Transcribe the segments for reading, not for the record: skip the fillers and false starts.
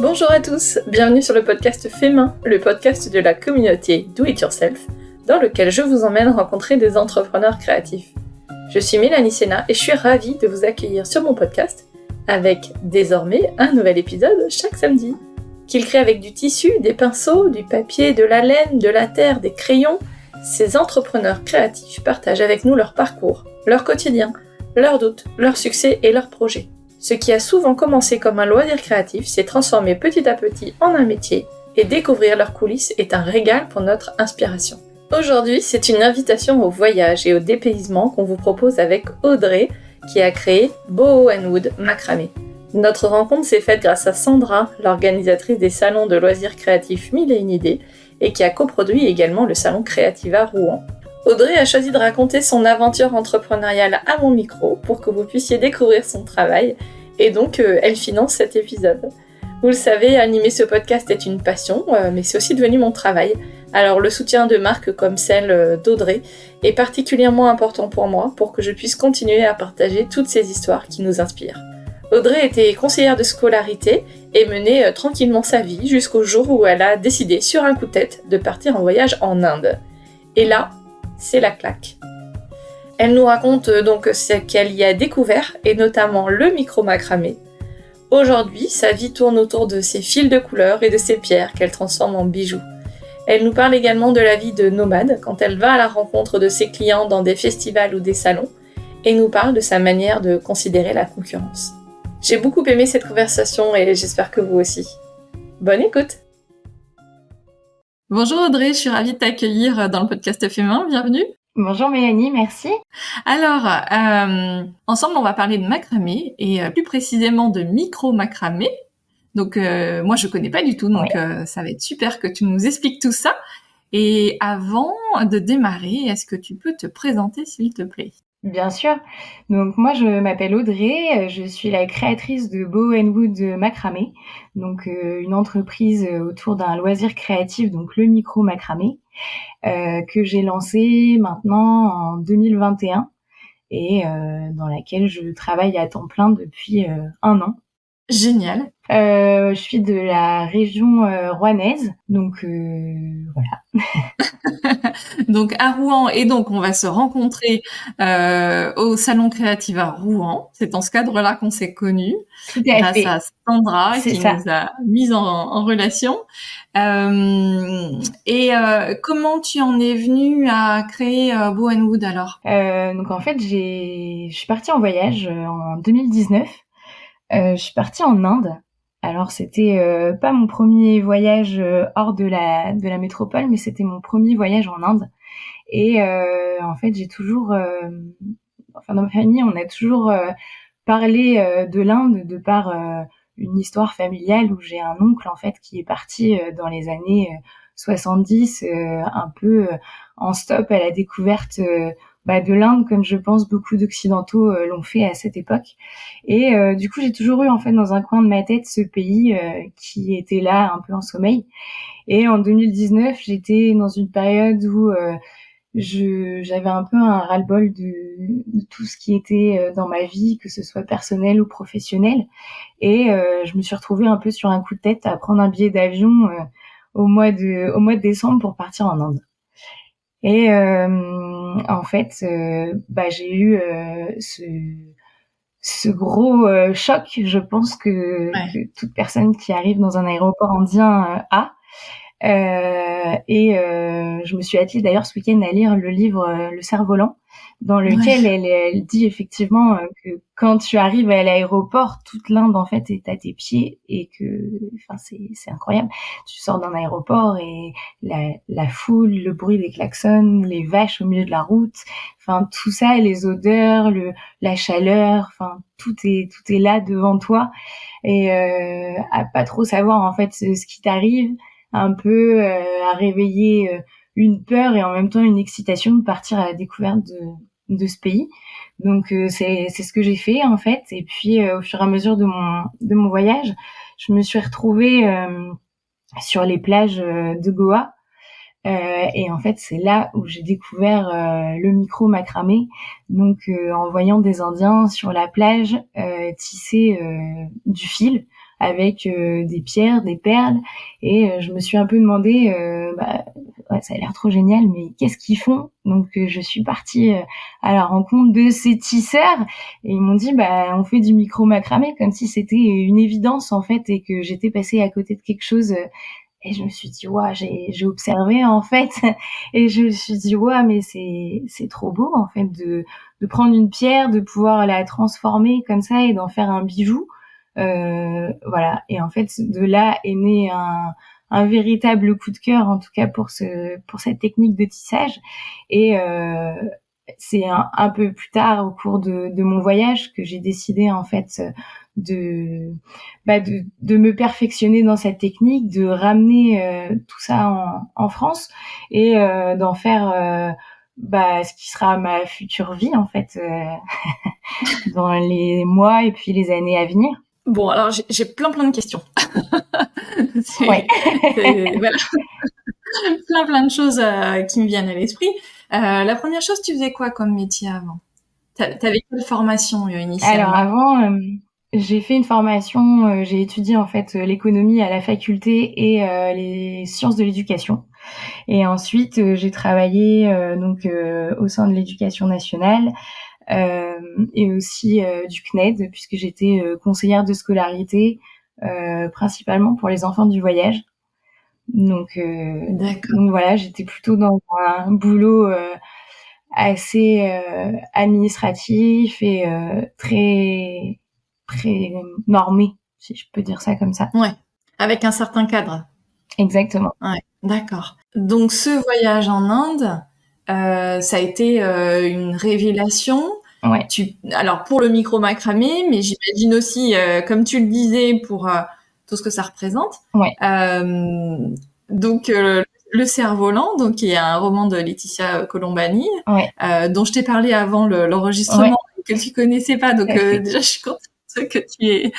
Bonjour à tous, bienvenue sur le podcast Fait Main, le podcast de la communauté Do It Yourself, dans lequel je vous emmène rencontrer des entrepreneurs créatifs. Je suis Mélanie Sénat et je suis ravie de vous accueillir sur mon podcast avec désormais un nouvel épisode chaque samedi. Qu'ils créent avec du tissu, des pinceaux, du papier, de la laine, de la terre, des crayons, ces entrepreneurs créatifs partagent avec nous leur parcours, leur quotidien, leurs doutes, leurs succès et leurs projets. Ce qui a souvent commencé comme un loisir créatif s'est transformé petit à petit en un métier, et découvrir leurs coulisses est un régal pour notre inspiration. Aujourd'hui, c'est une invitation au voyage et au dépaysement qu'on vous propose avec Audrey, qui a créé Boho & Wood Macramé. Notre rencontre s'est faite grâce à Sandra, l'organisatrice des salons de loisirs créatifs 1001 idées, et qui a coproduit également le salon Creativa Rouen. Audrey a choisi de raconter son aventure entrepreneuriale à mon micro pour que vous puissiez découvrir son travail et donc elle finance cet épisode. Vous le savez, animer ce podcast est une passion, mais c'est aussi devenu mon travail. Alors le soutien de marques comme celle d'Audrey est particulièrement important pour moi pour que je puisse continuer à partager toutes ces histoires qui nous inspirent. Audrey était conseillère de scolarité et menait tranquillement sa vie jusqu'au jour où elle a décidé sur un coup de tête de partir en voyage en Inde. Et là, c'est la claque. Elle nous raconte donc ce qu'elle y a découvert, et notamment le micro-macramé. Aujourd'hui, sa vie tourne autour de ses fils de couleurs et de ses pierres qu'elle transforme en bijoux. Elle nous parle également de la vie de nomade quand elle va à la rencontre de ses clients dans des festivals ou des salons, et nous parle de sa manière de considérer la concurrence. J'ai beaucoup aimé cette conversation et j'espère que vous aussi. Bonne écoute! Bonjour Audrey, je suis ravie de t'accueillir dans le podcast Fait Main, bienvenue. Bonjour Mélanie, merci. Alors, ensemble on va parler de macramé et plus précisément de micro-macramé. Donc moi je connais pas du tout, donc ça va être super que tu nous expliques tout ça. Et avant de démarrer, est-ce que tu peux te présenter s'il te plaît ? Bien sûr. Donc moi je m'appelle Audrey, je suis la créatrice de Boho & Wood Macramé, donc une entreprise autour d'un loisir créatif, donc le micro macramé, que j'ai lancé maintenant en 2021 et dans laquelle je travaille à temps plein depuis 1 an. Génial. Je suis de la région rouennaise, donc voilà. Donc à Rouen, et donc on va se rencontrer au Salon Creativa Rouen. C'est dans ce cadre-là qu'on s'est connus, grâce à Sandra qui nous a mis en relation. Comment tu en es venue à créer Boho & Wood alors ? Donc en fait, je suis partie en voyage en 2019. Je suis partie en Inde. Alors c'était pas mon premier voyage hors de la métropole, mais c'était mon premier voyage en Inde. Et en fait, j'ai toujours, dans ma famille, on a toujours parlé de l'Inde de par une histoire familiale où j'ai un oncle en fait qui est parti dans les années 70, un peu en stop à la découverte de l'Inde, comme je pense beaucoup d'occidentaux l'ont fait à cette époque. Et du coup, j'ai toujours eu en fait dans un coin de ma tête ce pays qui était là un peu en sommeil. Et en 2019, j'étais dans une période où j'avais un peu un ras-le-bol de tout ce qui était dans ma vie, que ce soit personnel ou professionnel. Et je me suis retrouvée un peu sur un coup de tête à prendre un billet d'avion au mois de décembre pour partir en Inde. Et en fait, j'ai eu ce gros choc, je pense que toute personne qui arrive dans un aéroport indien a. Je me suis attelée d'ailleurs ce week-end à lire le livre Le Cerf-Volant, dans lequel elle dit effectivement que quand tu arrives à l'aéroport, toute l'Inde en fait est à tes pieds et que, c'est incroyable. Tu sors d'un aéroport et la foule, le bruit des klaxons, les vaches au milieu de la route, tout ça, les odeurs, la chaleur, tout est là devant toi et à pas trop savoir en fait ce qui t'arrive, un peu à réveiller une peur et en même temps une excitation de partir à la découverte de ce pays. Donc c'est ce que j'ai fait en fait. Et puis au fur et à mesure de mon voyage, je me suis retrouvée sur les plages de Goa. Et en fait, c'est là où j'ai découvert le micro macramé. Donc en voyant des Indiens sur la plage tisser du fil avec des pierres, des perles, et je me suis un peu demandé, ouais, ça a l'air trop génial, mais qu'est-ce qu'ils font? Donc je suis partie à la rencontre de ces tisseurs, et ils m'ont dit on fait du micro macramé, comme si c'était une évidence en fait, et que j'étais passée à côté de quelque chose. Et je me suis dit j'ai observé en fait, et je me suis dit mais c'est trop beau en fait de prendre une pierre, de pouvoir la transformer comme ça et d'en faire un bijou. Voilà. Et en fait, de là est né un véritable coup de cœur, en tout cas pour cette technique de tissage. Et c'est un peu plus tard, au cours de mon voyage, que j'ai décidé en fait de de me perfectionner dans cette technique, de ramener tout ça en France, et d'en faire ce qui sera ma future vie en fait, dans les mois et puis les années à venir. Bon, alors j'ai plein de questions. Ouais. Voilà. plein de choses qui me viennent à l'esprit. La première chose, tu faisais quoi comme métier avant? T'avais quelle formation initialement? Alors avant, j'ai fait une formation, j'ai étudié en fait l'économie à la faculté et les sciences de l'éducation. Et ensuite, j'ai travaillé au sein de l'éducation nationale, et aussi du CNED, puisque j'étais conseillère de scolarité, principalement pour les enfants du voyage. Donc voilà, j'étais plutôt dans un boulot assez administratif et très très normé, si je peux dire ça comme ça. Ouais, avec un certain cadre. Exactement. Ouais, d'accord. Donc ce voyage en Inde, ça a été une révélation. Ouais. Alors pour le micro macramé, mais j'imagine aussi, comme tu le disais, pour tout ce que ça représente. Ouais. Donc le cerf-volant, donc qui est un roman de Laetitia Colombani, Ouais. dont je t'ai parlé avant l'enregistrement, que tu connaissais pas. Donc déjà, je suis contente que tu aies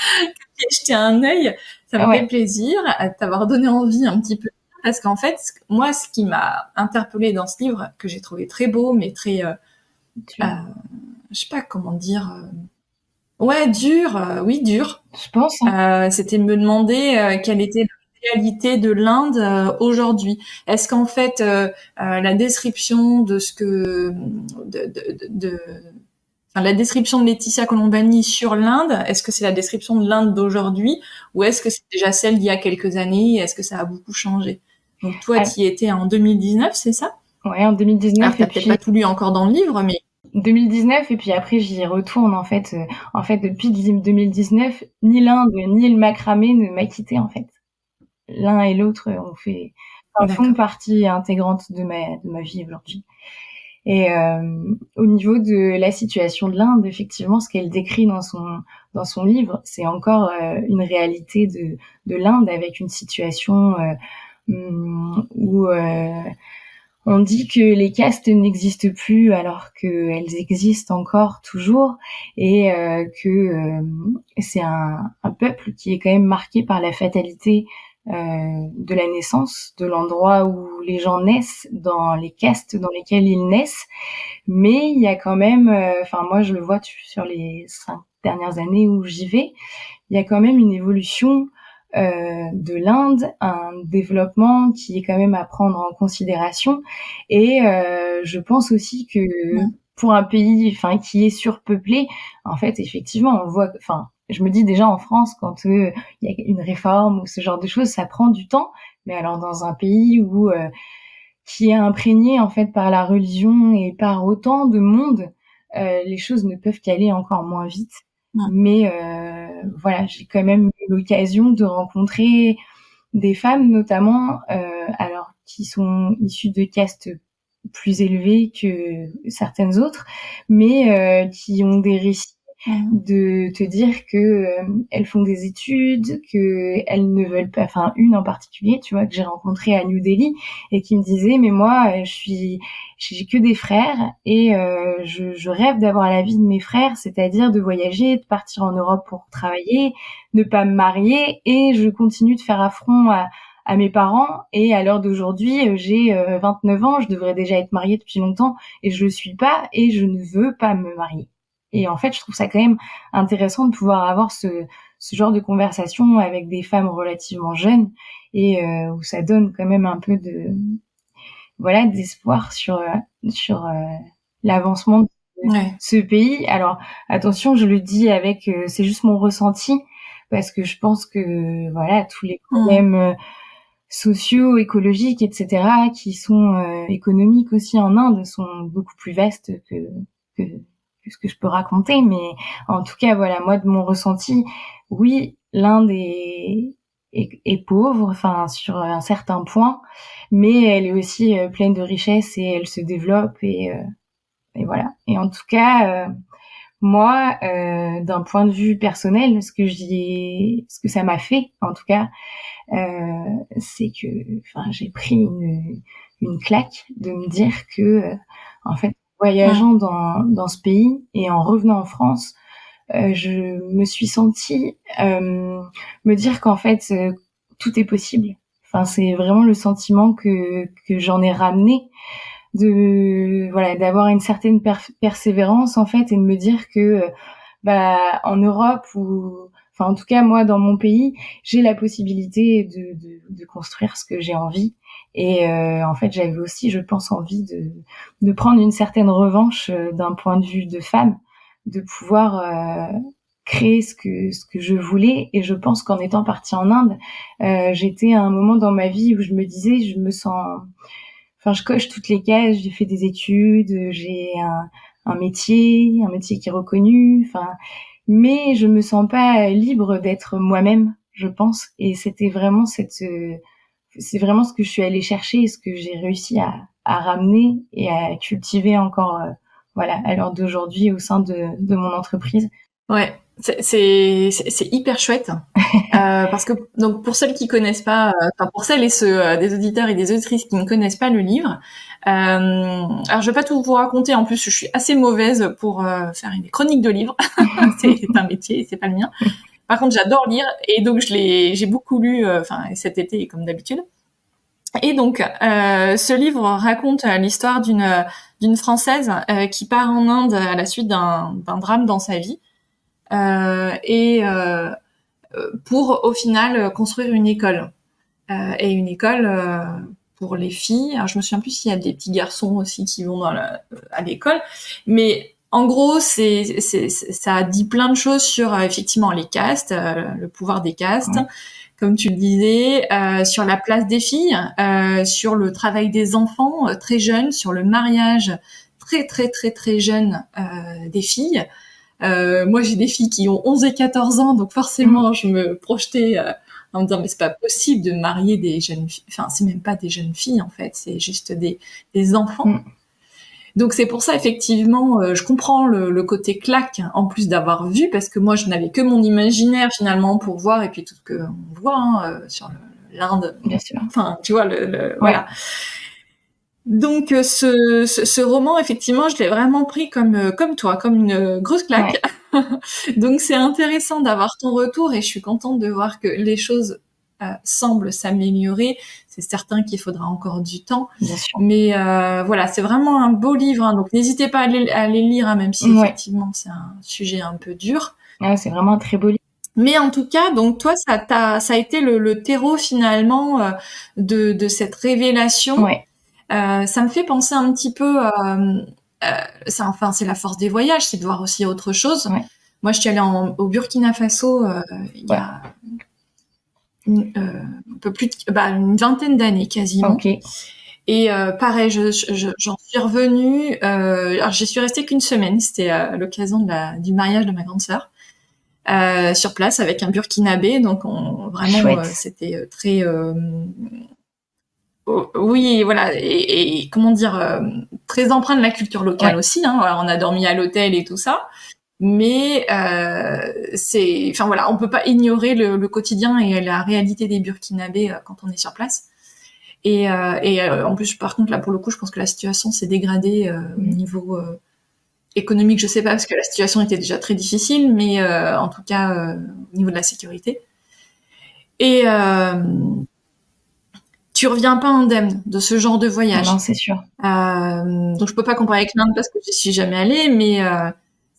jeté un œil. Ça me fait plaisir à t'avoir donné envie un petit peu. Parce qu'en fait, moi, ce qui m'a interpellée dans ce livre, que j'ai trouvé très beau, mais très, je sais pas comment dire, dur, oui, dur. Je pense. C'était me demander quelle était la réalité de l'Inde aujourd'hui. Est-ce qu'en fait, la description de ce que, la description de Laetitia Colombani sur l'Inde, est-ce que c'est la description de l'Inde d'aujourd'hui, ou est-ce que c'est déjà celle d'il y a quelques années? Est-ce que ça a beaucoup changé? Donc toi, tu y étais en 2019, c'est ça? Ouais, en 2019. Alors, t'as peut-être pas tout lu encore dans le livre, mais 2019, et puis après j'y retourne en fait. Depuis 2019, ni l'Inde ni le macramé ne m'a quitté en fait. L'un et l'autre font partie intégrante de ma vie aujourd'hui. Et au niveau de la situation de l'Inde, effectivement, ce qu'elle décrit dans son livre, c'est encore une réalité de l'Inde, avec une situation où on dit que les castes n'existent plus alors qu'elles existent encore toujours, et que c'est un peuple qui est quand même marqué par la fatalité de la naissance, de l'endroit où les gens naissent, dans les castes dans lesquelles ils naissent. Mais il y a quand même, moi je le vois sur les 5 dernières années où j'y vais, il y a quand même une évolution de l'Inde, un développement qui est quand même à prendre en considération. Et je pense aussi que pour un pays qui est surpeuplé, en fait, effectivement, on voit, je me dis déjà en France, quand il y a une réforme ou ce genre de choses, ça prend du temps. Mais alors dans un pays où qui est imprégné en fait par la religion et par autant de monde, les choses ne peuvent qu'aller encore moins vite. Mais voilà, j'ai quand même eu l'occasion de rencontrer des femmes, notamment alors qui sont issues de castes plus élevées que certaines autres, mais qui ont des récits de te dire que elles font des études, que elles ne veulent pas, une en particulier, tu vois, que j'ai rencontrée à New Delhi, et qui me disait mais moi j'ai que des frères, et je rêve d'avoir la vie de mes frères, c'est-à-dire de voyager, de partir en Europe pour travailler, ne pas me marier, et je continue de faire affront à mes parents, et à l'heure d'aujourd'hui, j'ai 29 ans, je devrais déjà être mariée depuis longtemps, et je le suis pas, et je ne veux pas me marier. Et en fait, je trouve ça quand même intéressant de pouvoir avoir ce ce genre de conversation avec des femmes relativement jeunes et où ça donne quand même un peu de voilà d'espoir sur l'avancement de ce pays. Alors attention, je le dis avec c'est juste mon ressenti parce que je pense que voilà tous les problèmes sociaux, écologiques, etc., qui sont économiques aussi en Inde, sont beaucoup plus vastes que, que ce que je peux raconter. Mais en tout cas, voilà, moi de mon ressenti, oui, l'Inde est pauvre, enfin sur un certain point, mais elle est aussi pleine de richesses et elle se développe et voilà. Et en tout cas, moi, d'un point de vue personnel, ce que ça m'a fait, en tout cas, c'est que, enfin, j'ai pris une claque de me dire que, en fait, voyageant dans ce pays et en revenant en France, je me suis sentie me dire qu'en fait, tout est possible. Enfin, c'est vraiment le sentiment que j'en ai ramené de voilà d'avoir une certaine persévérance en fait et de me dire que bah en Europe ou enfin en tout cas moi dans mon pays j'ai la possibilité de construire ce que j'ai envie et en fait j'avais aussi je pense envie de prendre une certaine revanche d'un point de vue de femme de pouvoir créer ce que je voulais et je pense qu'en étant partie en Inde j'étais à un moment dans ma vie où je me disais je me sens enfin je coche toutes les cases, j'ai fait des études, j'ai un métier qui est reconnu, enfin mais je me sens pas libre d'être moi-même, je pense et c'était vraiment c'est vraiment ce que je suis allée chercher et ce que j'ai réussi à ramener et à cultiver encore voilà à l'heure d'aujourd'hui au sein de mon entreprise. Ouais, c'est hyper chouette parce que donc pour celles qui connaissent pas, enfin pour celles et ceux des auditeurs et des auditrices qui ne connaissent pas le livre, alors je vais pas tout vous raconter. En plus, je suis assez mauvaise pour faire des chroniques de livres. C'est un métier, c'est pas le mien. Par contre, j'adore lire et donc j'ai beaucoup lu, enfin cet été comme d'habitude. Et donc, ce livre raconte l'histoire d'une Française qui part en Inde à la suite d'un drame dans sa vie. Et pour au final construire une école et une école pour les filles. Alors je me souviens plus s'il y a des petits garçons aussi qui vont à l'école, mais en gros ça dit plein de choses sur effectivement les castes, le pouvoir des castes, comme tu le disais, sur la place des filles, sur le travail des enfants très jeunes, sur le mariage très très très très jeune des filles. Moi, j'ai des filles qui ont 11 et 14 ans, donc forcément, je me projetais en me disant, mais c'est pas possible de marier des jeunes filles. Enfin, c'est même pas des jeunes filles, en fait, c'est juste des enfants. Donc, c'est pour ça, effectivement, je comprends le côté claque, en plus d'avoir vu, parce que moi, je n'avais que mon imaginaire, finalement, pour voir, et puis tout ce qu'on voit sur l'Inde. Bien sûr. Enfin, tu vois, voilà. Donc ce roman, effectivement, je l'ai vraiment pris comme toi, comme une grosse claque. Ouais. Donc c'est intéressant d'avoir ton retour et je suis contente de voir que les choses semblent s'améliorer. C'est certain qu'il faudra encore du temps. Bien sûr. Mais voilà, c'est vraiment un beau livre. Hein, donc n'hésitez pas à les lire, hein, même si effectivement c'est un sujet un peu dur. Ouais, c'est vraiment un très beau livre. Mais en tout cas, donc toi, ça a été le terreau finalement de cette révélation. Ouais. Ça me fait penser un petit peu, c'est la force des voyages, c'est de voir aussi autre chose. Ouais. Moi, je suis allée au Burkina Faso il y a un peu plus une vingtaine d'années quasiment. Okay. Et pareil, j'en suis revenue. Alors, j'y suis restée qu'une semaine. C'était à l'occasion du mariage de ma grande sœur. Sur place avec un Burkinabé, donc vraiment c'était très oui, voilà, et comment dire, très empreint de la culture locale aussi. Hein, voilà, on a dormi à l'hôtel et tout ça, mais enfin voilà, on peut pas ignorer le quotidien et la réalité des Burkinabés quand on est sur place. Et en plus, par contre, là pour le coup, je pense que la situation s'est dégradée au niveau économique. Je sais pas parce que la situation était déjà très difficile, mais en tout cas au niveau de la sécurité. Et tu reviens pas indemne de ce genre de voyage. Non, c'est sûr. Donc je peux pas comparer avec l'Inde parce que j'y suis jamais allée, mais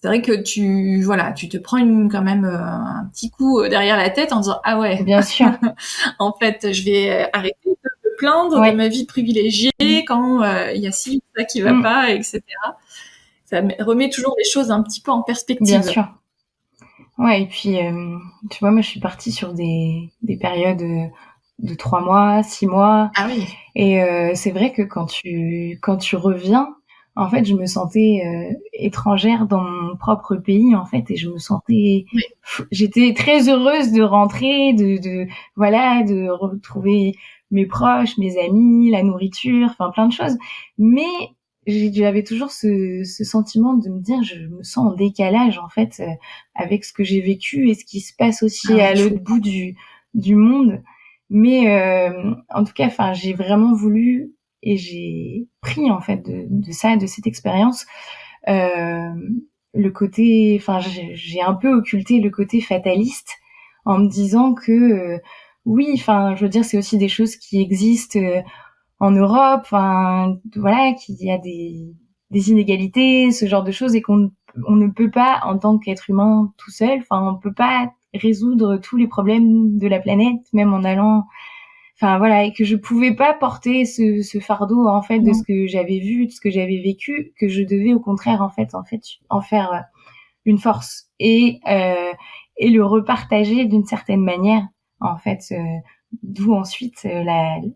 c'est vrai que tu te prends quand même un petit coup derrière la tête en disant ah ouais, Bien sûr. en fait, je vais arrêter de me plaindre de ma vie privilégiée quand il y a ci ou ça qui va pas, etc. Ça remet toujours les choses un petit peu en perspective. Bien sûr. Ouais, et puis, tu vois, moi, je suis partie sur des périodes de 3 mois, 6 mois. Ah oui. Et c'est vrai que quand tu reviens, en fait, je me sentais étrangère dans mon propre pays, en fait, et je me sentais... J'étais très heureuse de rentrer, de retrouver mes proches, mes amis, la nourriture, enfin plein de choses. Mais j'avais toujours ce sentiment de me dire, je me sens en décalage, en fait, avec ce que j'ai vécu et ce qui se passe aussi à l'autre bout du monde. Mais en tout cas, enfin, j'ai vraiment voulu et j'ai pris en fait de ça, de cette expérience, le côté, enfin, j'ai un peu occulté le côté fataliste en me disant que oui, enfin, je veux dire, c'est aussi des choses qui existent en Europe, enfin, voilà, qu'il y a des inégalités, ce genre de choses, et qu'on ne peut pas, en tant qu'être humain tout seul, enfin, on peut pas résoudre tous les problèmes de la planète, même en allant, enfin voilà, et que je pouvais pas porter ce fardeau en fait de ce que j'avais vu, de ce que j'avais vécu, que je devais au contraire en fait en faire une force et le repartager d'une certaine manière en fait, d'où ensuite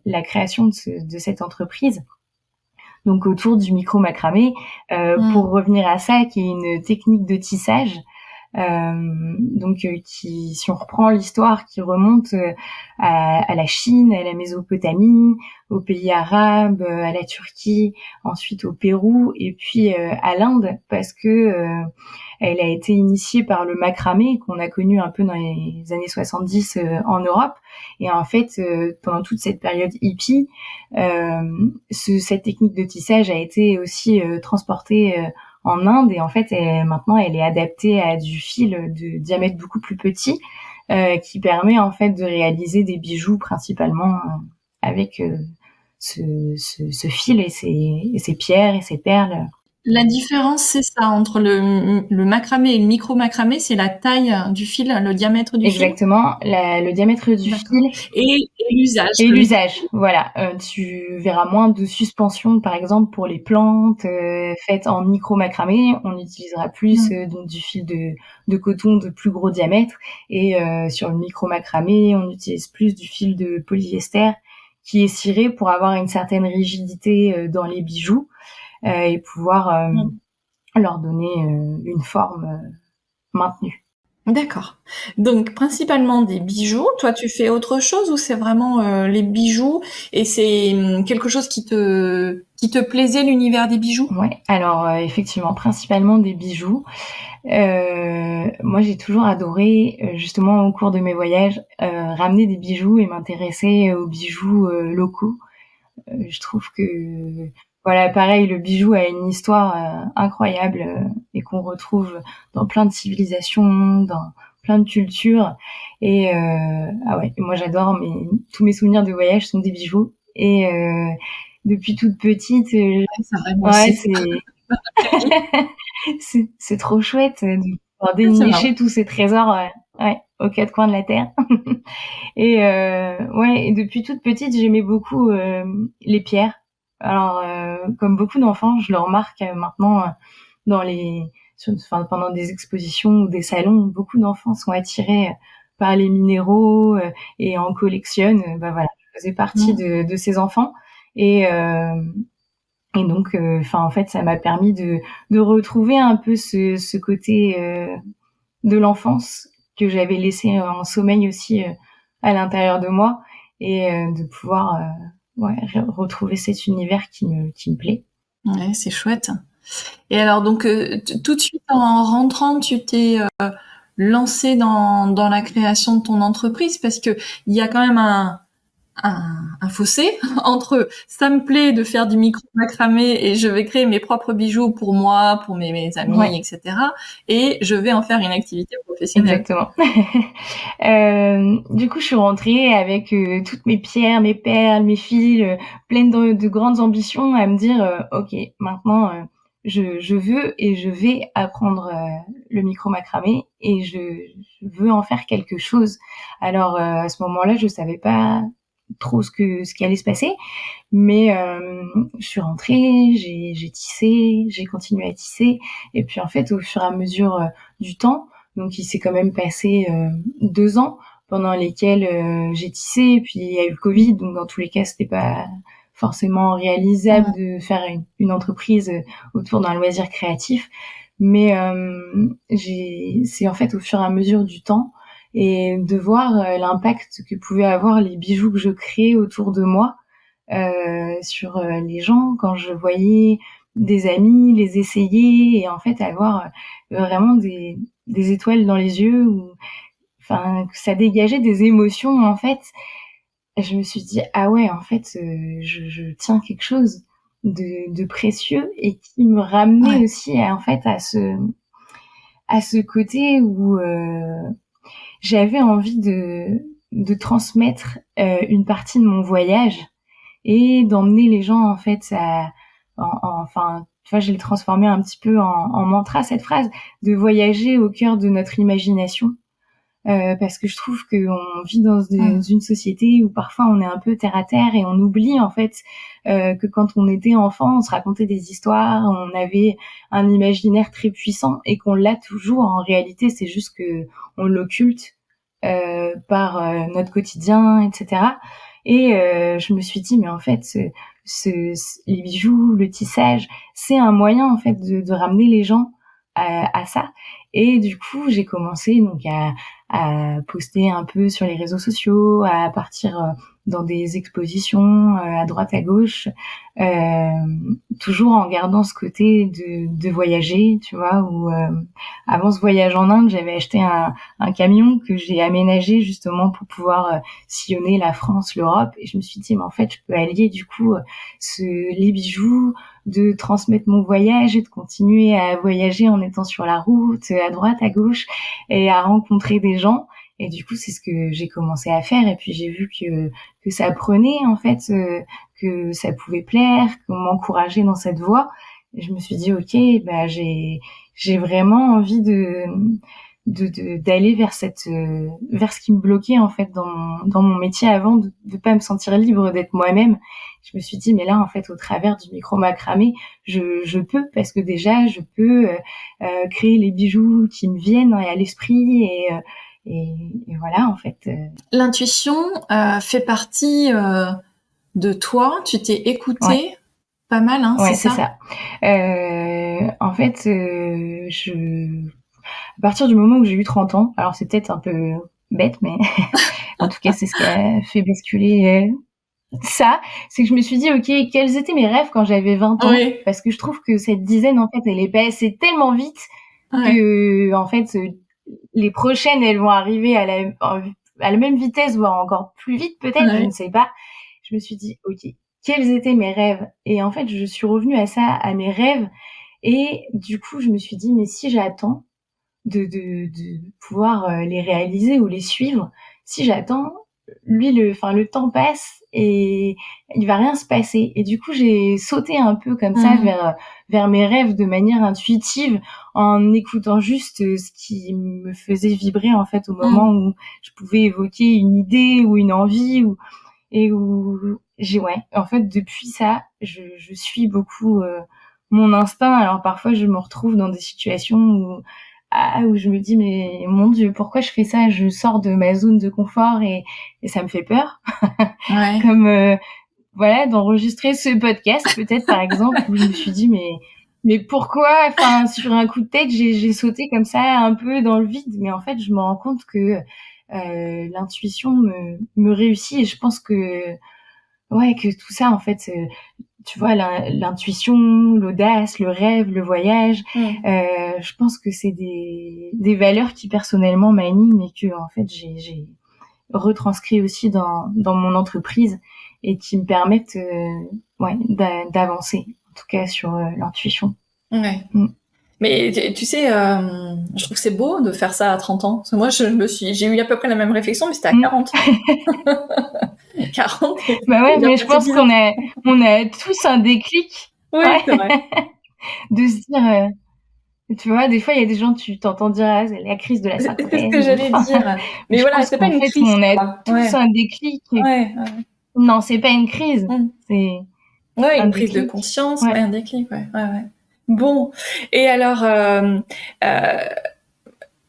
la création de cette entreprise. Donc autour du micro macramé, pour revenir à ça, qui est une technique de tissage. Donc qui, si on reprend l'histoire, qui remonte à la Chine, à la Mésopotamie, aux pays arabes, à la Turquie, ensuite au Pérou et puis à l'Inde, parce que elle a été initiée par le macramé qu'on a connu un peu dans les années 70 en Europe. Et en fait, pendant toute cette période hippie, cette technique de tissage a été aussi transportée en Inde, et en fait maintenant elle est adaptée à du fil de diamètre beaucoup plus petit, qui permet en fait de réaliser des bijoux principalement avec ce fil et ces pierres et ces perles. La différence, c'est ça, entre le macramé et le micro-macramé, c'est la taille du fil, le diamètre du fil. Exactement, le diamètre du fil. Et l'usage. Et l'usage, voilà. Tu verras moins de suspension, par exemple, pour les plantes faites en micro-macramé. On utilisera plus donc du fil de coton de plus gros diamètre. Et sur le micro-macramé, on utilise plus du fil de polyester qui est ciré pour avoir une certaine rigidité dans les bijoux et pouvoir leur donner une forme maintenue. D'accord. Donc principalement des bijoux. Toi, tu fais autre chose ou c'est vraiment les bijoux et c'est quelque chose qui te plaisait, l'univers des bijoux? Ouais. Alors effectivement, principalement des bijoux. Moi, j'ai toujours adoré, justement au cours de mes voyages, ramener des bijoux et m'intéresser aux bijoux locaux. Je trouve que voilà, pareil, le bijou a une histoire incroyable et qu'on retrouve dans plein de civilisations, dans plein de cultures. Et ah ouais, moi j'adore, tous mes souvenirs de voyage sont des bijoux. Et depuis toute petite, c'est trop chouette de pouvoir dénicher tous ces trésors aux quatre coins de la terre. Et et depuis toute petite, j'aimais beaucoup les pierres. Alors comme beaucoup d'enfants, je le remarque maintenant pendant des expositions ou des salons, beaucoup d'enfants sont attirés par les minéraux et en collectionnent. Voilà, je faisais partie de ces enfants et donc en fait, ça m'a permis de retrouver un peu ce côté de l'enfance que j'avais laissé en sommeil aussi à l'intérieur de moi, et de pouvoir retrouver cet univers qui me plaît. Ouais, c'est chouette. Et alors donc tout de suite en rentrant, tu t'es lancé dans la création de ton entreprise, parce que il y a quand même un fossé entre ça me plaît de faire du micro macramé et je vais créer mes propres bijoux pour moi, pour mes amis, etc. Et je vais en faire une activité professionnelle. Exactement. Du coup, je suis rentrée avec toutes mes pierres, mes perles, mes fils, pleines de grandes ambitions, à me dire ok, maintenant je veux et je vais apprendre le micro-macramé et je veux en faire quelque chose. Alors à ce moment-là, je savais pas trop ce qui allait se passer, mais je suis rentrée, j'ai tissé, j'ai continué à tisser, et puis en fait au fur et à mesure du temps, donc il s'est quand même passé 2 ans pendant lesquels j'ai tissé, et puis il y a eu le Covid, donc dans tous les cas c'était pas forcément réalisable de faire une entreprise autour d'un loisir créatif, mais c'est en fait au fur et à mesure du temps et de voir l'impact que pouvaient avoir les bijoux que je créais autour de moi sur les gens, quand je voyais des amis les essayer et en fait avoir vraiment des étoiles dans les yeux, ou enfin que ça dégageait des émotions en fait. Je me suis dit ah ouais, en fait je tiens quelque chose de précieux et qui me ramenait aussi en fait à ce côté où j'avais envie de transmettre une partie de mon voyage et d'emmener les gens en fait enfin tu vois, je l'ai transformé un petit peu en mantra cette phrase, de voyager au cœur de notre imagination, parce que je trouve qu'on vit dans une société où parfois on est un peu terre à terre et on oublie en fait que quand on était enfant on se racontait des histoires, on avait un imaginaire très puissant et qu'on l'a toujours. En réalité c'est juste que on l'occulte par notre quotidien, etc. Et je me suis dit mais en fait les bijoux, le tissage, c'est un moyen en fait de ramener les gens à ça. Et du coup j'ai commencé donc à poster un peu sur les réseaux sociaux, à partir dans des expositions à droite à gauche, toujours en gardant ce côté de voyager, tu vois, où avant ce voyage en Inde, j'avais acheté un camion que j'ai aménagé justement pour pouvoir sillonner la France, l'Europe, et je me suis dit mais en fait je peux allier du coup les bijoux, de transmettre mon voyage et de continuer à voyager en étant sur la route, à droite, à gauche, et à rencontrer des gens. Et du coup, c'est ce que j'ai commencé à faire. Et puis j'ai vu que ça prenait en fait, que ça pouvait plaire, qu'on m'encourageait dans cette voie. Et je me suis dit ok, bah j'ai vraiment envie d'aller vers vers ce qui me bloquait en fait dans mon métier avant, de pas me sentir libre d'être moi-même. Je me suis dit mais là en fait au travers du micro macramé je peux, parce que déjà je peux créer les bijoux qui me viennent à l'esprit, et voilà en fait. L'intuition fait partie de toi, tu t'es écoutée pas mal, hein, ouais, c'est ça. En fait à partir du moment où j'ai eu 30 ans, alors c'est peut-être un peu bête, mais en tout cas c'est ce qui a fait basculer ça, c'est que je me suis dit ok, quels étaient mes rêves quand j'avais 20 ans, parce que je trouve que cette dizaine en fait elle est passée tellement vite que en fait les prochaines elles vont arriver à la même vitesse, voire encore plus vite peut-être, je ne sais pas. Je me suis dit ok, quels étaient mes rêves, et en fait je suis revenue à ça, à mes rêves, et du coup je me suis dit mais si j'attends de pouvoir les réaliser ou les suivre, si j'attends, le temps passe et il va rien se passer. Et du coup, j'ai sauté un peu comme ça vers mes rêves de manière intuitive, en écoutant juste ce qui me faisait vibrer en fait au moment où je pouvais évoquer une idée ou une envie, et où en fait depuis ça, je suis beaucoup mon instinct. Alors parfois je me retrouve dans des situations où je me dis mais mon Dieu, pourquoi je fais ça, je sors de ma zone de confort, et ça me fait peur. Comme voilà, d'enregistrer ce podcast peut-être par exemple, où je me suis dit mais pourquoi, enfin sur un coup de tête j'ai sauté comme ça un peu dans le vide, mais en fait je me rends compte que l'intuition me réussit, et je pense que tout ça en fait, tu vois, l'intuition, l'audace, le rêve, le voyage, je pense que c'est des valeurs qui personnellement m'animent, et que en fait j'ai retranscrit aussi dans mon entreprise, et qui me permettent d'avancer en tout cas sur l'intuition. Mais tu sais, je trouve que c'est beau de faire ça à 30 ans. Parce que moi, j'ai eu à peu près la même réflexion, mais c'était à 40. 40. Bah ouais, mais je pense qu'on a tous un déclic. Oui, c'est vrai. de se dire, tu vois, des fois, il y a des gens, tu t'entends dire, ah, c'est la crise de la C'est ce cinquantaine. que j'allais dire. Mais Je voilà, pense c'est pas qu'en une fait, crise, on a quoi. tous un déclic. Ouais, ouais. Non, c'est pas une crise, Mm. c'est Ouais, un une prise de déclic. conscience, Ouais. ouais, un déclic, ouais, ouais, ouais. Bon. Et alors, euh,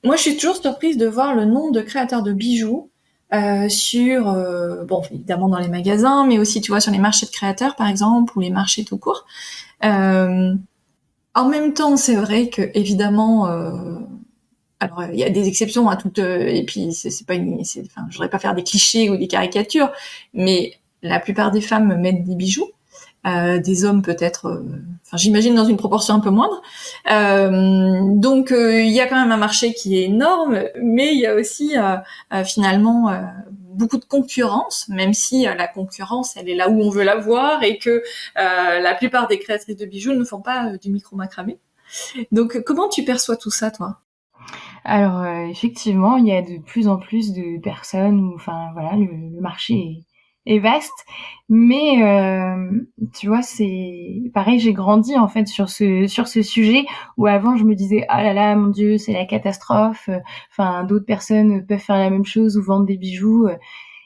moi, je suis toujours surprise de voir le nombre de créateurs de bijoux sur, bon, évidemment dans les magasins, mais aussi, tu vois, sur les marchés de créateurs, par exemple, ou les marchés tout court. Euh, En même temps, c'est vrai que, évidemment, alors il y a des exceptions à toutes, et puis c'est pas enfin, je voudrais pas faire des clichés ou des caricatures, mais la plupart des femmes mettent des bijoux. Des hommes peut-être, enfin j'imagine dans une proportion un peu moindre. Donc il y a quand même un marché qui est énorme, mais il y a aussi finalement beaucoup de concurrence, même si la concurrence elle est là où on veut la voir et que la plupart des créatrices de bijoux ne font pas du micro macramé. Donc comment tu perçois tout ça, toi? Alors, effectivement, il y a de plus en plus de personnes où, enfin, voilà, le marché est vaste. Mais, tu vois, c'est pareil, j'ai grandi, en fait, sur ce sujet où avant, je me disais: «Ah là là, mon Dieu, c'est la catastrophe, enfin, d'autres personnes peuvent faire la même chose ou vendre des bijoux».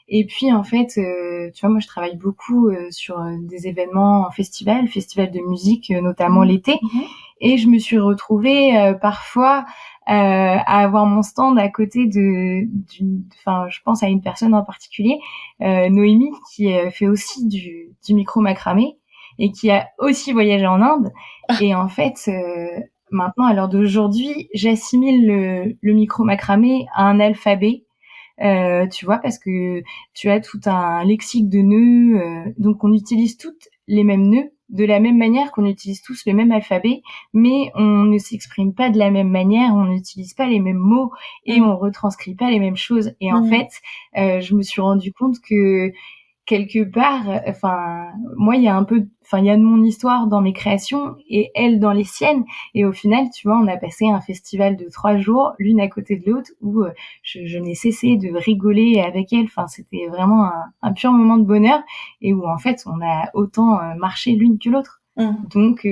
Et puis, en fait, tu vois, moi, je travaille beaucoup, sur, des événements, festivals de musique, notamment l'été. Mhm. Et je me suis retrouvée parfois à avoir mon stand à côté enfin, je pense à une personne en particulier, Noémie, qui fait aussi du micro macramé et qui a aussi voyagé en Inde. Et en fait, maintenant, à l'heure d'aujourd'hui, j'assimile le micro macramé à un alphabet. Tu vois, parce que tu as tout un lexique de nœuds, donc on utilise toutes les mêmes nœuds de la même manière qu'on utilise tous le même alphabet, mais on ne s'exprime pas de la même manière, on n'utilise pas les mêmes mots et on retranscrit pas les mêmes choses. Et en Mhm. fait, je me suis rendu compte que quelque part, enfin, moi, il y a un peu, enfin, il y a de mon histoire dans mes créations et elle dans les siennes. Et au final, tu vois, on a passé un festival de 3 jours, l'une à côté de l'autre, où je n'ai cessé de rigoler avec elle. Enfin, c'était vraiment un pur moment de bonheur et où en fait, on a autant marché l'une que l'autre. Mhm. Donc,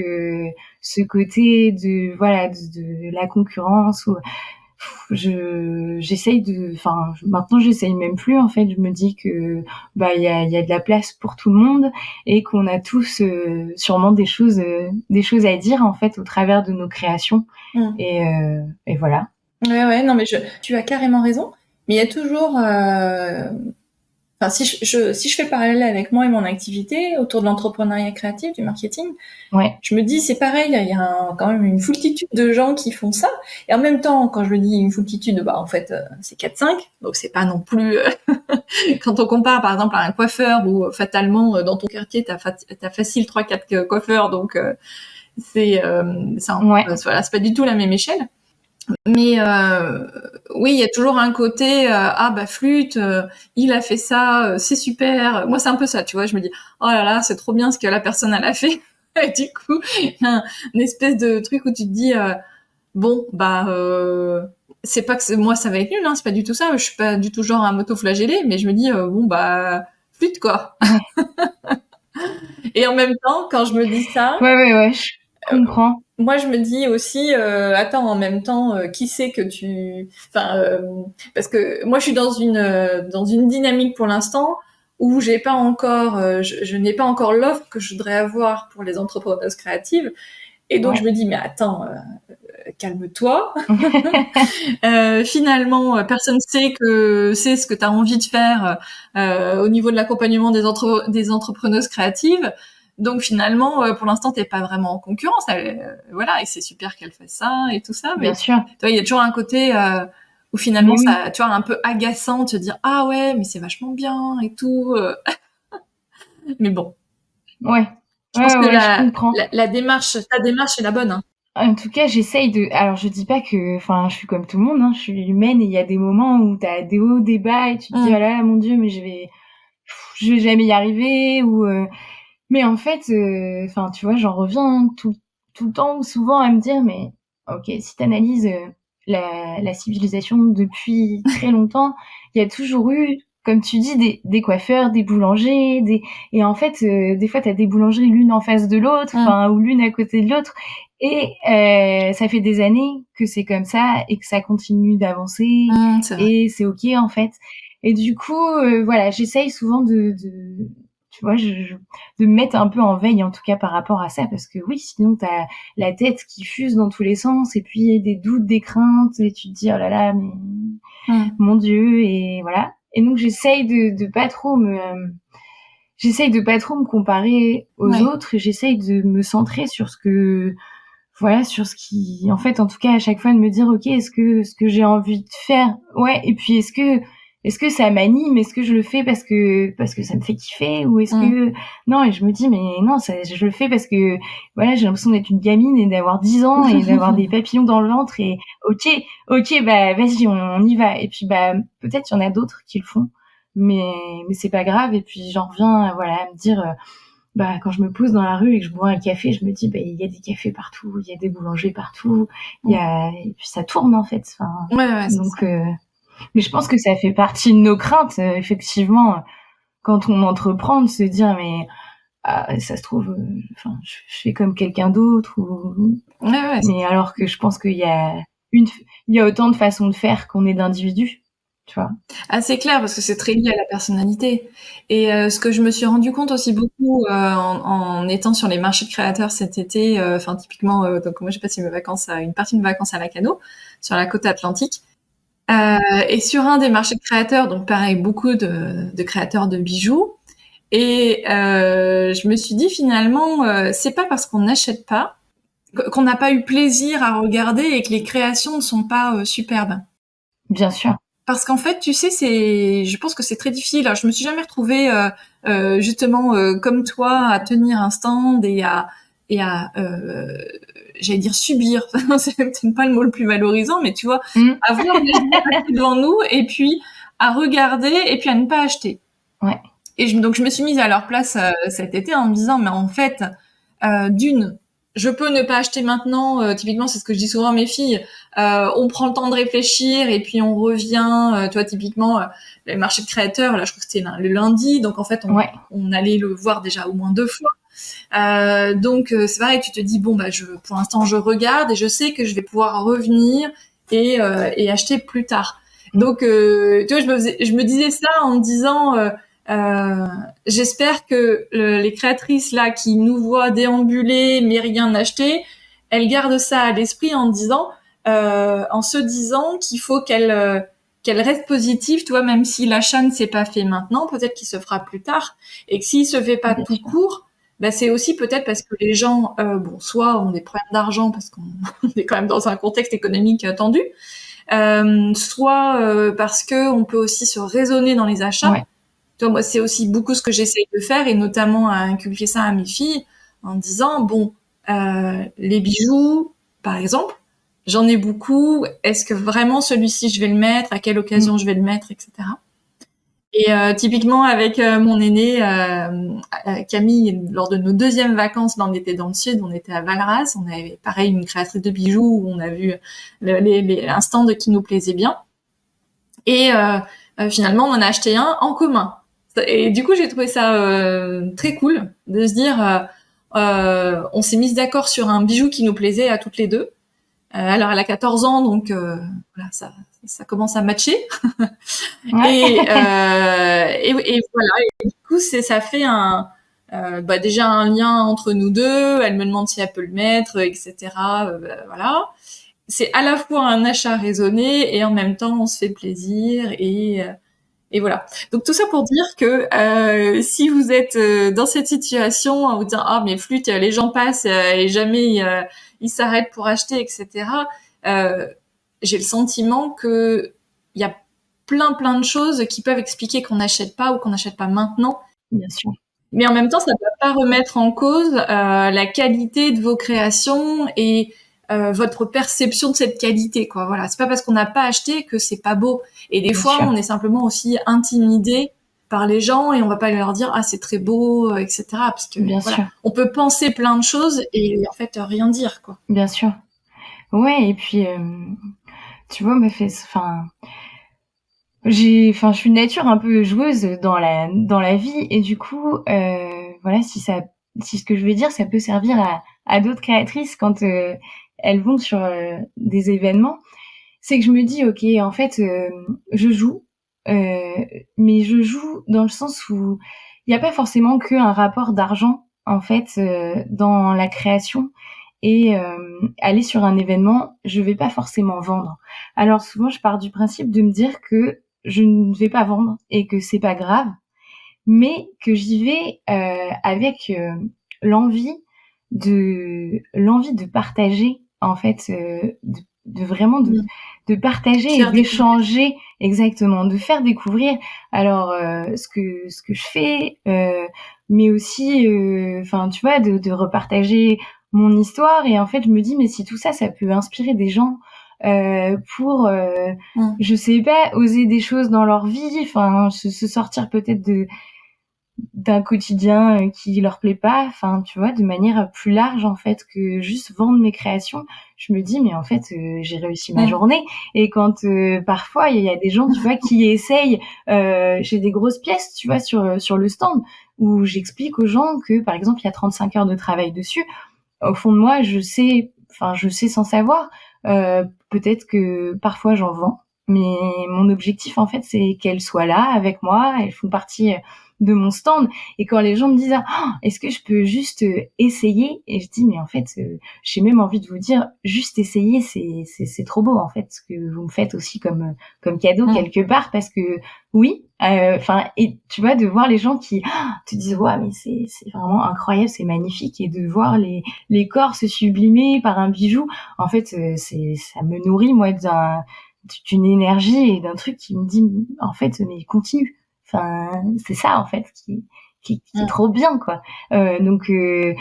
ce côté de voilà de la concurrence ou j'essaye de enfin maintenant j'essaye même plus en fait, je me dis que bah il y a de la place pour tout le monde et qu'on a tous sûrement des choses à dire en fait au travers de nos créations Mhm. et voilà. Ouais, ouais, non, mais tu as carrément raison. Mais il y a toujours, enfin, si je fais parallèle avec moi et mon activité autour de l'entrepreneuriat créatif, du marketing, Ouais. je me dis, c'est pareil, il y a quand même une foultitude de gens qui font ça. Et en même temps, quand je me dis une foultitude, bah, en fait, c'est 4-5. Donc, c'est pas non plus, quand on compare, par exemple, à un coiffeur où, fatalement, dans ton quartier, t'as facile 3-4 coiffeurs. Donc, Ouais. voilà, c'est pas du tout la même échelle. Mais oui, il y a toujours un côté ah bah flûte, il a fait ça, c'est super. Moi, c'est un peu ça, tu vois. Je me dis oh là là, c'est trop bien ce que la personne elle a fait. Et du coup, il y a une espèce de truc où tu te dis bon bah c'est pas que moi ça va être nul, hein, c'est pas du tout ça. Je suis pas du tout genre à m'auto-flageller, mais je me dis bon bah flûte quoi. Ouais. Et en même temps, quand je me dis ça, Ouais, je comprends. moi, je me dis aussi, attends, en même temps, qui c'est que tu, enfin, parce que moi, je suis dans une dynamique pour l'instant où j'ai pas encore, je n'ai pas encore l'offre que je voudrais avoir pour les entrepreneuses créatives, et donc je Ouais. me dis, mais attends, calme-toi. Finalement, personne sait ce que tu as envie de faire au niveau de l'accompagnement des entrepreneuses créatives. Donc finalement, pour l'instant, t'es pas vraiment en concurrence. Voilà, et c'est super qu'elle fasse ça et tout ça, mais Bien sûr. tu vois, il y a toujours un côté où finalement, Mais oui. ça, tu vois, un peu agaçant de se dire ah ouais, mais c'est vachement bien et tout. Mais bon, Ouais. je pense que Ouais, je comprends. la démarche, ta démarche est la bonne. Hein. En tout cas, j'essaye de. Alors, je dis pas que, enfin, je suis comme tout le monde, hein, je suis humaine et il y a des moments où t'as des hauts, des bas et tu te dis, oh Mm. là là, mon Dieu, mais je vais jamais y arriver ou. Mais en fait, enfin, tu vois, j'en reviens tout le temps ou souvent à me dire, mais ok, si t'analyses la civilisation depuis très longtemps, il y a toujours eu, comme tu dis, des coiffeurs, des boulangers, et en fait, des fois, t'as des boulangeries l'une en face de l'autre, Mm. enfin, ou l'une à côté de l'autre, Et ça fait des années que c'est comme ça et que ça continue d'avancer C'est vrai. et c'est OK, en fait. Et du coup, voilà, j'essaye souvent de tu vois, de me mettre un peu en veille, en tout cas, par rapport à ça, parce que oui, sinon t'as la tête qui fuse dans tous les sens et puis des doutes, des craintes et tu te dis: «Oh là là, mais mon Dieu» et voilà. Et donc j'essaye de pas trop me comparer aux Ouais. autres et j'essaye de me centrer sur ce que voilà, sur ce qui en fait, en tout cas, à chaque fois de me dire: «OK, est-ce que ce que j'ai envie de faire» ouais, et puis est-ce que ça m'anime? Est-ce que je le fais parce que ça me fait kiffer? Ou est-ce que non, et je me dis: «Mais non, ça je le fais parce que voilà, j'ai l'impression d'être une gamine et d'avoir 10 ans et d'avoir des papillons dans le ventre et OK, OK, bah, vas-y, on y va» et puis, bah, peut-être il y en a d'autres qui le font, mais c'est pas grave et puis j'en reviens à voilà, à me dire, bah, quand je me pose dans la rue et que je bois un café, je me dis, bah, il y a des cafés partout, il y a des boulangers partout, il y a, et puis ça tourne, en fait. Enfin, Ouais, c'est donc, ça. mais je pense que ça fait partie de nos craintes, effectivement, quand on entreprend, de se dire, mais, ah, ça se trouve, enfin, je fais comme quelqu'un d'autre ou, C'est mais alors que je pense qu'il y a une, il y a autant de façons de faire qu'on est d'individus, tu vois. c'est clair parce que c'est très lié à la personnalité. Et ce que je me suis rendu compte aussi beaucoup en étant sur les marchés de créateurs cet été, enfin typiquement, donc moi j'ai passé mes vacances une partie de mes vacances à Lacano, sur la côte atlantique. Et sur un des marchés de créateurs, donc pareil, beaucoup de créateurs de bijoux. Et je me suis dit finalement, c'est pas parce qu'on n'achète pas qu'on n'a pas eu plaisir à regarder et que les créations ne sont pas superbes. Bien sûr. Parce qu'en fait, tu sais, je pense que c'est très difficile. Alors, je me suis jamais retrouvée justement comme toi à tenir un stand et à j'allais dire subir. C'est peut-être pas le mot le plus valorisant, mais tu vois, à voir les gens passer devant nous et puis à regarder et puis à ne pas acheter. Ouais. Et donc je me suis mise à leur place cet été en me disant, mais en fait, d'une, je peux ne pas acheter maintenant. Typiquement, c'est ce que je dis souvent à mes filles. On prend le temps de réfléchir et puis on revient. Tu vois, typiquement, le marché de créateurs, là, je crois que c'était le lundi. Donc en fait, on allait le voir déjà au moins 2 fois. Donc c'est pareil, tu te dis bon bah pour l'instant je regarde et je sais que je vais pouvoir revenir et acheter plus tard. Donc tu vois, je me disais ça en me disant j'espère que les créatrices là qui nous voient déambuler mais rien acheter, elles gardent ça à l'esprit en se disant qu'il faut qu'elles restent positives, tu vois, même si l'achat ne s'est pas fait maintenant, peut-être qu'il se fera plus tard, et que s'il se fait pas tout court, bah c'est aussi peut-être parce que les gens, soit ont des problèmes d'argent parce qu'on est quand même dans un contexte économique tendu, soit parce que on peut aussi se raisonner dans les achats. Ouais. Tu vois, moi, c'est aussi beaucoup ce que j'essaye de faire et notamment à inculquer ça à mes filles en disant, bon, les bijoux, par exemple, j'en ai beaucoup. Est-ce que vraiment celui-ci, je vais le mettre? À quelle occasion je vais le mettre, etc. Et typiquement avec mon aîné Camille, lors de nos deuxièmes vacances, là on était dans le sud, on était à Valras, on avait pareil une créatrice de bijoux où on a vu un stand qui nous plaisait bien. Et finalement on en a acheté un en commun. Et du coup j'ai trouvé ça très cool de se dire on s'est mis d'accord sur un bijou qui nous plaisait à toutes les deux. Alors elle a 14 ans donc voilà, ça commence à matcher. Et voilà. Et du coup, ça fait déjà un lien entre nous deux. Elle me demande si elle peut le mettre, etc. Voilà. C'est à la fois un achat raisonné et en même temps, on se fait plaisir et voilà. Donc tout ça pour dire que si vous êtes dans cette situation en vous disant ah mais flûte, les gens passent et jamais ils s'arrêtent pour acheter, etc. J'ai le sentiment que il y a plein de choses qui peuvent expliquer qu'on n'achète pas ou qu'on n'achète pas maintenant. Bien sûr. Mais en même temps, ça ne va pas remettre en cause la qualité de vos créations et votre perception de cette qualité, quoi. Voilà, c'est pas parce qu'on n'a pas acheté que c'est pas beau. Et des fois, on est simplement aussi intimidé par les gens et on va pas leur dire ah c'est très beau, etc. Parce que voilà, on peut penser plein de choses et en fait rien dire, quoi. Bien sûr. Ouais, et puis tu vois, je suis de nature un peu joueuse dans la vie et du coup, voilà, si ce que je vais dire, ça peut servir à d'autres créatrices quand elles vont sur des événements, c'est que je me dis, ok, en fait, je joue, mais je joue dans le sens où il n'y a pas forcément qu'un rapport d'argent, en fait, dans la création. Et aller sur un événement, je vais pas forcément vendre. Alors souvent, je pars du principe de me dire que je ne vais pas vendre et que c'est pas grave, mais que j'y vais avec l'envie de partager, en fait, de vraiment de partager et Faire découvrir. d'échanger, exactement, de faire découvrir alors ce que je fais, mais aussi enfin tu vois, de repartager mon histoire. Et en fait je me dis, mais si tout ça peut inspirer des gens pour je sais pas, oser des choses dans leur vie, enfin se sortir peut-être d'un quotidien qui leur plaît pas, enfin tu vois, de manière plus large en fait que juste vendre mes créations. Je me dis, mais en fait j'ai réussi ma journée. Et quand parfois il y a des gens, tu vois, qui essayent, j'ai des grosses pièces, tu vois, sur le stand où j'explique aux gens que par exemple il y a 35 heures de travail dessus. Au fond de moi, je sais sans savoir, peut-être que parfois j'en vends, mais mon objectif en fait c'est qu'elles soient là avec moi, elles font partie de mon stand. Et quand les gens me disent, ah, est-ce que je peux juste essayer, et je dis, mais en fait j'ai même envie de vous dire, juste essayer, c'est trop beau en fait ce que vous me faites aussi comme cadeau quelque part, parce que oui, enfin, et tu vois, de voir les gens qui te disent, ouais, mais c'est vraiment incroyable, c'est magnifique, et de voir les corps se sublimer par un bijou, en fait ça me nourrit moi d'une énergie et d'un truc qui me dit, en fait, mais continue. Enfin, c'est ça en fait qui est trop bien, quoi. Donc ouais,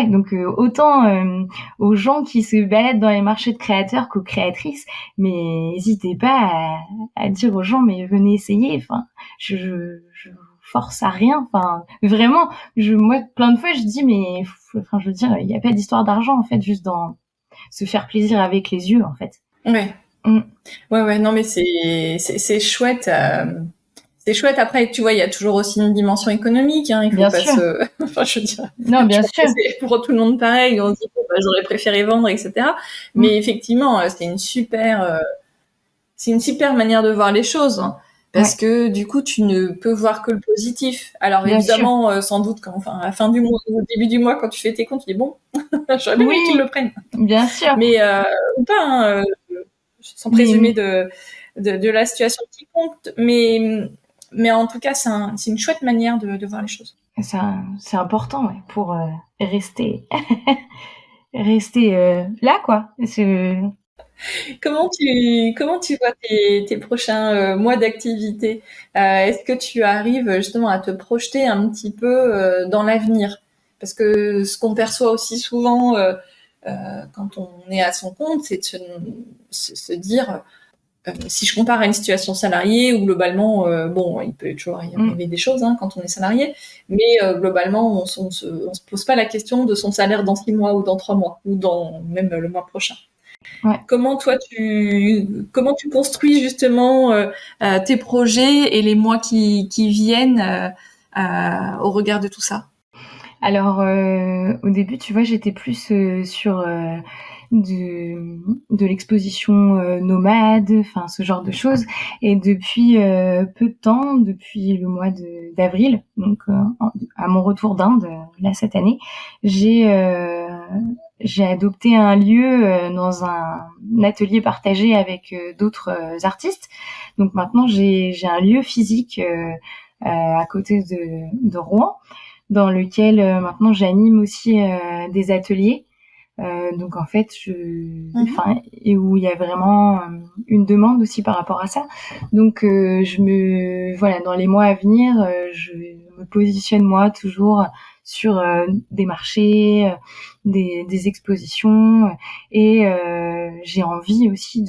donc autant aux gens qui se baladent dans les marchés de créateurs qu'aux créatrices, mais n'hésitez pas à dire aux gens, mais venez essayer. Enfin, je vous force à rien. Enfin, vraiment, moi plein de fois je dis, mais enfin, je veux dire, il n'y a pas d'histoire d'argent en fait, juste dans se faire plaisir avec les yeux en fait. Ouais. Ouais, non, mais c'est chouette. C'est chouette. Après, tu vois, il y a toujours aussi une dimension économique. Hein. Il faut Bien pas sûr. se. Enfin, je veux dire. Non, bien Je pense sûr. que c'est pour tout le monde pareil. On se dit, bon, bah, j'aurais préféré vendre, etc. Mais effectivement, c'est une super manière de voir les choses. Hein. Parce que du coup, tu ne peux voir que le positif. Alors Bien évidemment, sans doute, enfin, à la fin du mois, au début du mois, quand tu fais tes comptes, tu dis bon, j'aurais bien aimé qu'ils le prennent. Bien sûr. Mais ou pas, hein, sans présumer de la situation qui compte. Mais en tout cas, c'est une chouette manière de voir les choses. C'est important, ouais, pour rester là, quoi. Comment tu vois tes prochains mois d'activité? Est-ce que tu arrives justement à te projeter un petit peu dans l'avenir? Parce que ce qu'on perçoit aussi souvent quand on est à son compte, c'est de se dire, si je compare à une situation salariée où globalement, bon, il peut toujours y arriver des choses hein, quand on est salarié, mais globalement, on se pose pas la question de son salaire dans 6 mois ou dans 3 mois ou dans même le mois prochain. Ouais. Comment tu construis justement tes projets et les mois qui viennent au regard de tout ça? Alors au début, tu vois, j'étais plus sur de l'exposition nomade, enfin ce genre de choses. Et depuis peu de temps, depuis le mois d'avril, donc à mon retour d'Inde là cette année, j'ai adopté un lieu dans un atelier partagé avec d'autres artistes. Donc maintenant j'ai un lieu physique à côté de Rouen, dans lequel maintenant j'anime aussi des ateliers. Donc en fait, et où il y a vraiment une demande aussi par rapport à ça. Donc voilà, dans les mois à venir, je me positionne moi toujours sur des marchés, des expositions, et j'ai envie aussi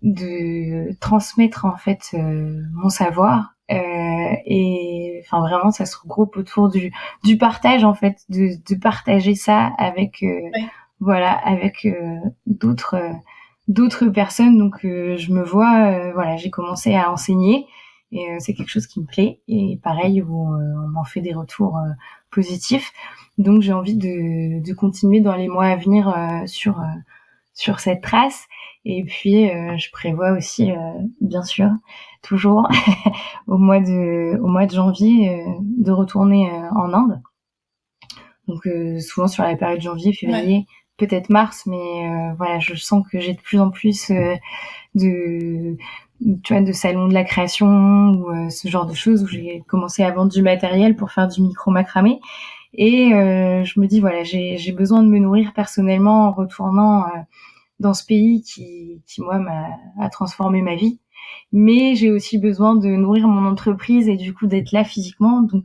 de transmettre en fait mon savoir, et enfin vraiment ça se regroupe autour du partage en fait, de partager ça avec voilà, avec d'autres personnes. Donc je me vois voilà, j'ai commencé à enseigner, et c'est quelque chose qui me plaît, et pareil où on m'en fait des retours positif. Donc j'ai envie de continuer dans les mois à venir sur cette trace. Et puis je prévois aussi, bien sûr, toujours au mois de janvier, de retourner en Inde. Donc souvent sur la période janvier, février, peut-être mars, mais voilà, je sens que j'ai de plus en plus de tu vois, de salons de la création ou ce genre de choses où j'ai commencé à vendre du matériel pour faire du micro macramé. Et je me dis voilà, j'ai besoin de me nourrir personnellement en retournant dans ce pays qui moi a transformé ma vie. Mais j'ai aussi besoin de nourrir mon entreprise et du coup d'être là physiquement. Donc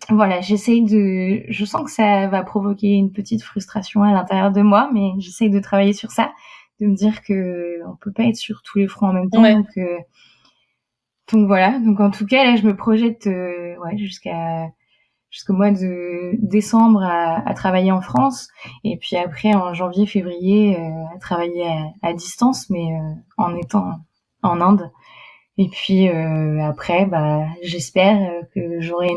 voilà, je sens que ça va provoquer une petite frustration à l'intérieur de moi, mais j'essaye de travailler sur ça, de me dire que on peut pas être sur tous les fronts en même temps. Donc voilà. Donc en tout cas là, je me projette jusqu'au mois de décembre à travailler en France, et puis après en janvier, février à travailler à distance, mais en étant en Inde. Et puis après, j'espère que j'aurai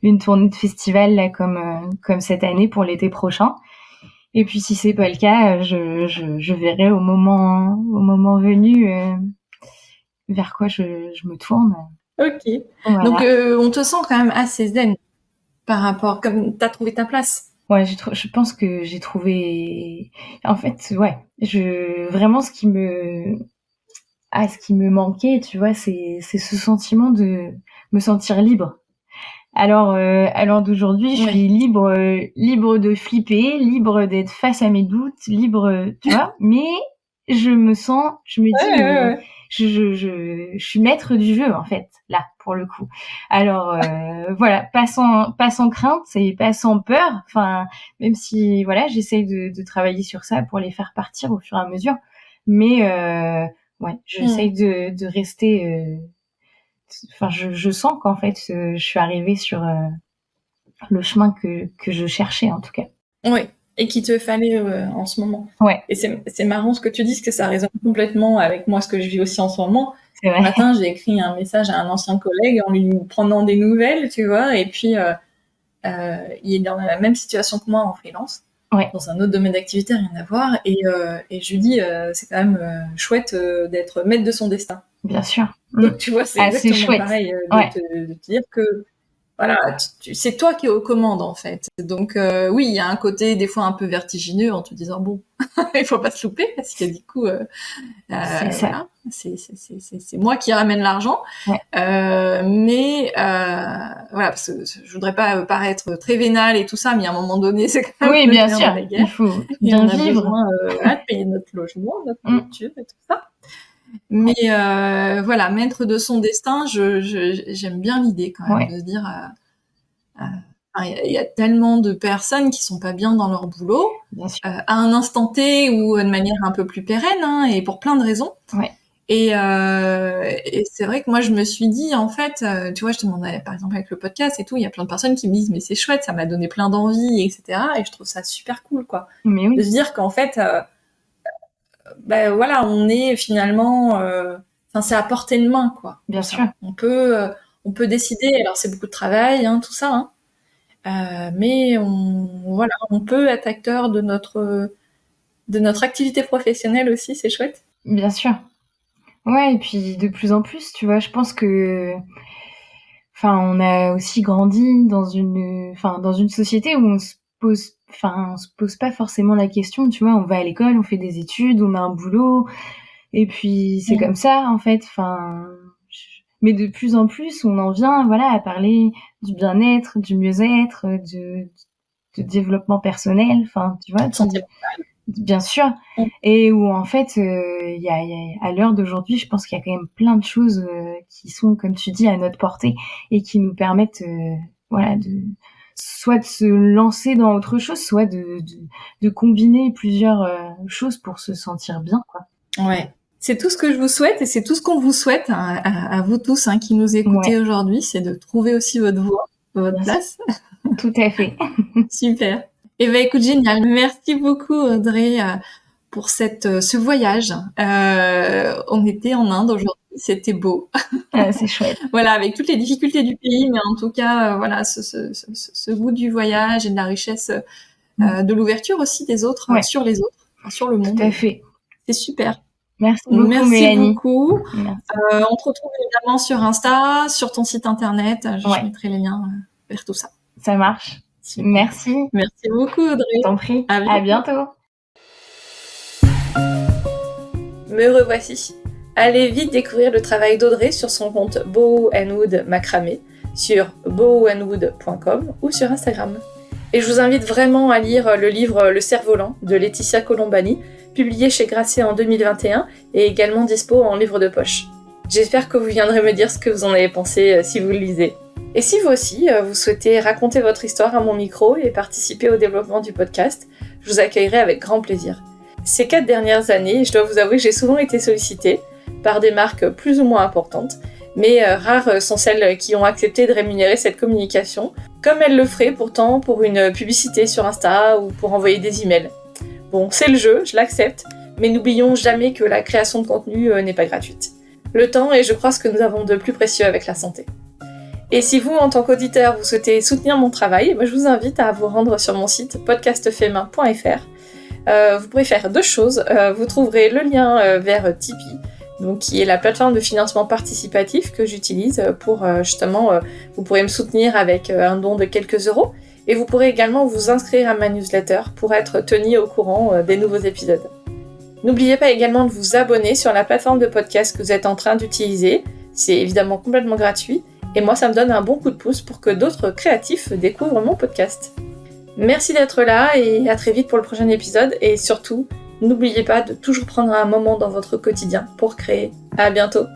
une tournée de festival là comme cette année pour l'été prochain. Et puis si c'est pas le cas, je verrai au moment venu vers quoi je me tourne. Ok. Voilà. Donc on te sent quand même assez zen par rapport, comme t'as trouvé ta place. Ouais, je pense que j'ai trouvé. En fait, ouais, vraiment ce qui me manquait, tu vois, c'est ce sentiment de me sentir libre. Alors, à l'heure d'aujourd'hui, je suis libre de flipper, libre d'être face à mes doutes, libre, tu vois. Mais je me dis, je suis maître du jeu en fait, là, pour le coup. Alors voilà, pas sans crainte et pas sans peur. Enfin, même si voilà, j'essaye de travailler sur ça pour les faire partir au fur et à mesure. Mais j'essaye de rester. Enfin, je sens qu'en fait, je suis arrivée sur le chemin que je cherchais en tout cas. Oui, et qu'il te fallait en ce moment. Ouais. Et c'est marrant ce que tu dis, parce que ça résonne complètement avec moi, ce que je vis aussi en ce moment. C'est vrai. Ce matin, j'ai écrit un message à un ancien collègue en lui prenant des nouvelles, tu vois, et puis il est dans la même situation que moi en freelance, dans un autre domaine d'activité, rien à voir, et je lui dis, c'est quand même chouette d'être maître de son destin. Bien sûr. Donc tu vois, c'est exactement pareil, de te dire que voilà, c'est toi qui es aux commandes en fait. Donc oui, il y a un côté des fois un peu vertigineux en te disant bon, il faut pas se louper parce que du coup, c'est ça. Voilà, c'est moi qui ramène l'argent. Mais voilà, parce que je voudrais pas paraître très vénale et tout ça, mais à un moment donné, c'est quand même bien sûr. Il faut bien vivre. On a besoin de payer notre logement, notre nourriture et tout ça. Mais voilà, maître de son destin, j'aime bien l'idée quand même de se dire, il y a tellement de personnes qui sont pas bien dans leur boulot, à un instant T ou de manière un peu plus pérenne, et pour plein de raisons. Et c'est vrai que moi je me suis dit en fait, tu vois, je te demandais par exemple avec le podcast et tout, il y a plein de personnes qui me disent mais c'est chouette, ça m'a donné plein d'envie, etc. Et je trouve ça super cool, quoi, de se dire qu'en fait voilà, on est finalement, c'est à portée de main, quoi. Bien sûr. On peut décider. Alors c'est beaucoup de travail, tout ça, mais on peut être acteur de notre activité professionnelle aussi. C'est chouette. Bien sûr. Ouais, et puis de plus en plus, tu vois, je pense que, on a aussi grandi dans une société où on se pose pas forcément la question, tu vois, on va à l'école, on fait des études, on a un boulot, et puis c'est comme ça, en fait, mais de plus en plus, on en vient, voilà, à parler du bien-être, du mieux-être, de développement personnel, tu vois, bien sûr, et où en fait, il y a à l'heure d'aujourd'hui, je pense qu'il y a quand même plein de choses qui sont, comme tu dis, à notre portée et qui nous permettent, soit de se lancer dans autre chose, soit de combiner plusieurs choses pour se sentir bien, quoi. Ouais. C'est tout ce que je vous souhaite et c'est tout ce qu'on vous souhaite à vous tous qui nous écoutez aujourd'hui, c'est de trouver aussi votre voie, votre place. Tout à fait. Super. Eh ben écoute, génial. Merci beaucoup Audrey pour ce voyage. On était en Inde aujourd'hui. c'était beau. C'est chouette. Voilà, avec toutes les difficultés du pays, mais en tout cas, voilà, ce goût du voyage et de la richesse, de l'ouverture aussi des autres sur les autres, sur le monde. Tout à fait. C'est super. Merci beaucoup, Merci Mélanie. beaucoup. Merci. On te retrouve évidemment sur Insta, sur ton site internet. Je mettrai les liens vers tout ça. Ça marche. Super. Merci. Merci beaucoup, Audrey. T'en prie. À bientôt. Me revoici. Allez vite découvrir le travail d'Audrey sur son compte Boho & Wood Macramé, sur bohoandwood.com ou sur Instagram. Et je vous invite vraiment à lire le livre Le Cerf-Volant de Laetitia Colombani, publié chez Grasset en 2021 et également dispo en livre de poche. J'espère que vous viendrez me dire ce que vous en avez pensé si vous le lisez. Et si vous aussi, vous souhaitez raconter votre histoire à mon micro et participer au développement du podcast, je vous accueillerai avec grand plaisir. Ces 4 dernières années, je dois vous avouer que j'ai souvent été sollicitée par des marques plus ou moins importantes, mais rares sont celles qui ont accepté de rémunérer cette communication, comme elles le feraient pourtant pour une publicité sur Insta ou pour envoyer des emails. Bon, c'est le jeu, je l'accepte, mais n'oublions jamais que la création de contenu n'est pas gratuite. Le temps est, je crois, ce que nous avons de plus précieux avec la santé. Et si vous, en tant qu'auditeur, vous souhaitez soutenir mon travail, je vous invite à vous rendre sur mon site podcastfemain.fr. Vous pourrez faire 2 choses. Vous trouverez le lien vers Tipeee, donc qui est la plateforme de financement participatif que j'utilise pour justement, vous pourrez me soutenir avec un don de quelques euros. Et vous pourrez également vous inscrire à ma newsletter pour être tenu au courant des nouveaux épisodes. N'oubliez pas également de vous abonner sur la plateforme de podcast que vous êtes en train d'utiliser. C'est évidemment complètement gratuit. Et moi, ça me donne un bon coup de pouce pour que d'autres créatifs découvrent mon podcast. Merci d'être là et à très vite pour le prochain épisode. Et surtout, n'oubliez pas de toujours prendre un moment dans votre quotidien pour créer. À bientôt!